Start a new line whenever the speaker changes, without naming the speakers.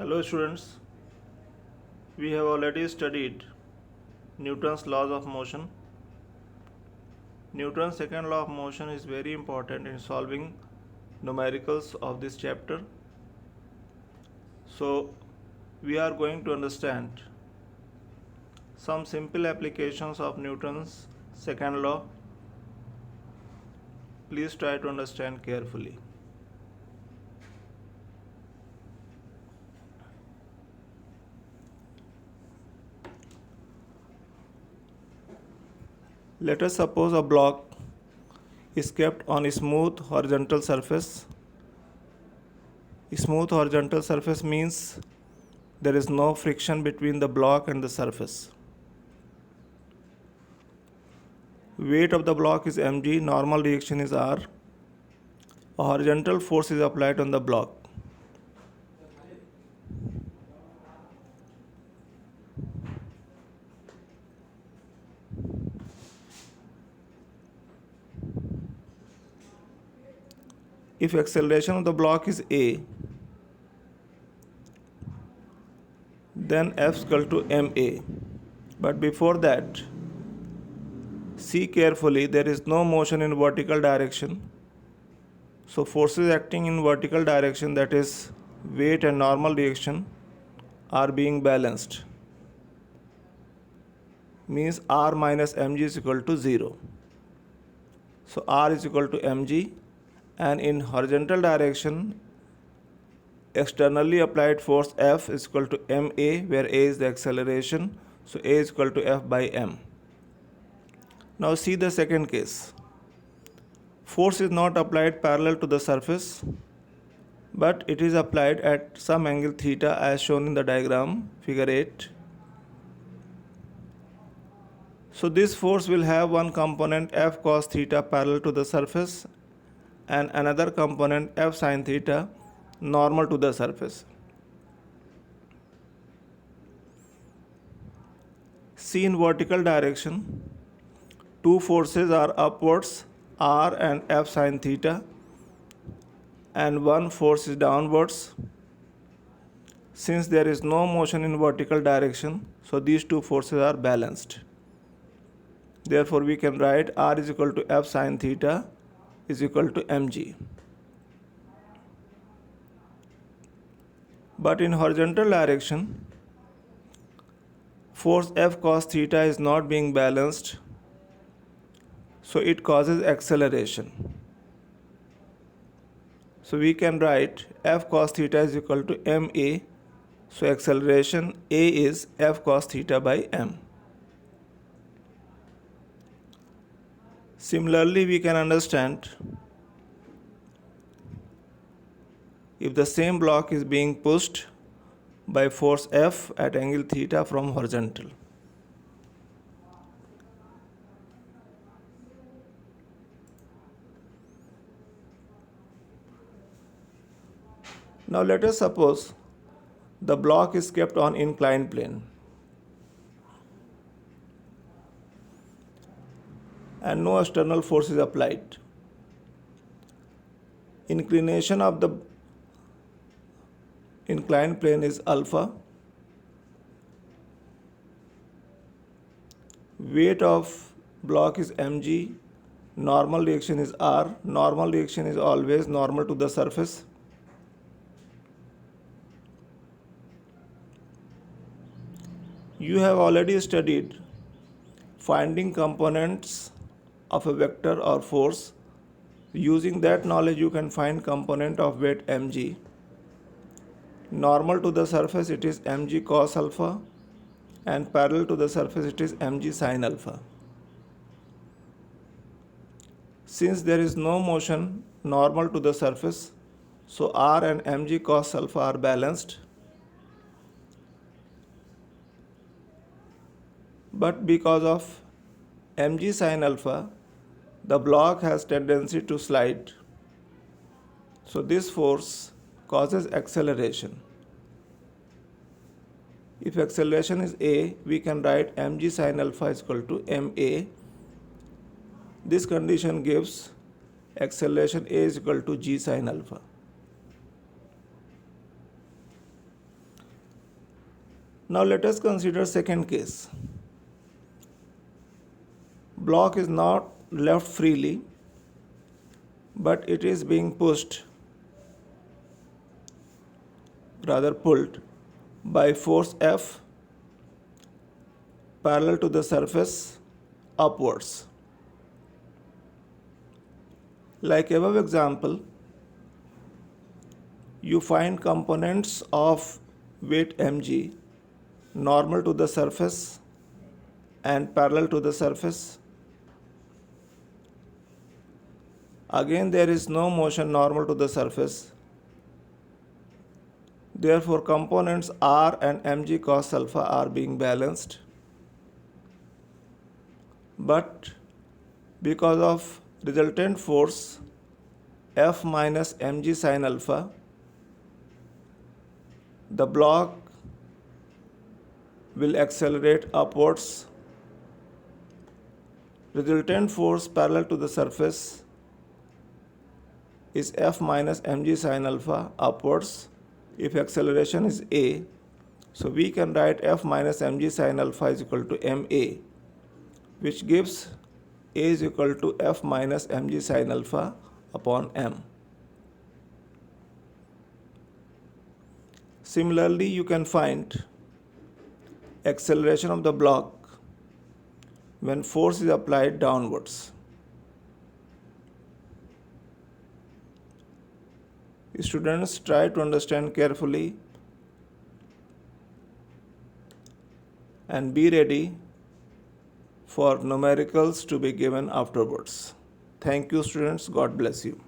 Hello students, we have already studied Newton's laws of motion. Newton's second law of motion is very important in solving numericals of this chapter. So we are going to understand some simple applications of Newton's second law. Please try to understand carefully. Let us suppose a block is kept on a smooth horizontal surface. A smooth horizontal surface means there is no friction between the block and the surface. Weight of the block is mg, normal reaction is r. A horizontal force is applied on the block. If acceleration of the block is a, then F is equal to ma. But before that, see carefully, there is no motion in vertical direction. So forces acting in vertical direction, that is weight and normal reaction, are being balanced. Means R minus mg is equal to 0. So R is equal to mg, and in horizontal direction, externally applied force F is equal to ma, where a is the acceleration. So a is equal to F by m. Now see the second case. Force is not applied parallel to the surface, but it is applied at some angle theta as shown in the diagram, figure 8. So this force will have one component F cos theta parallel to the surface and another component F sin theta normal to the surface. See, in vertical direction, two forces are upwards, R and F sin theta, and one force is downwards. Since there is no motion in vertical direction, so these two forces are balanced. Therefore, we can write R is equal to F sin theta is equal to mg. But in horizontal direction, force F cos theta is not being balanced, so it causes acceleration. So we can write F cos theta is equal to ma, so acceleration a is F cos theta by m. Similarly, we can understand if the same block is being pushed by force F at angle theta from horizontal. Now let us suppose the block is kept on inclined plane and no external force is applied. Inclination of the inclined plane is alpha. Weight of block is mg. Normal reaction is r. Normal reaction is always normal to the surface. You have already studied finding components of a vector or force. Using that knowledge, you can find component of weight mg. Normal to the surface, it is mg cos alpha, and parallel to the surface, it is mg sin alpha. Since there is no motion normal to the surface, so r and mg cos alpha are balanced. But because of mg sin alpha, the block has tendency to slide. So this force causes acceleration. If acceleration is a, we can write mg sin alpha is equal to ma. This condition gives acceleration a is equal to g sin alpha. Now let us consider second case. Block is not left freely, but it is being pushed, rather pulled, by force F parallel to the surface upwards. Like above example, you find components of weight mg normal to the surface and parallel to the surface. Again, there is no motion normal to the surface. Therefore, components R and mg cos alpha are being balanced. But because of resultant force F minus mg sin alpha, the block will accelerate upwards. Resultant force parallel to the surface is F minus mg sin alpha upwards if acceleration is a. So we can write F minus mg sin alpha is equal to ma, which gives a is equal to F minus mg sin alpha upon m. Similarly, you can find acceleration of the block when force is applied downwards. Students, try to understand carefully and be ready for numericals to be given afterwards. Thank you, students. God bless you.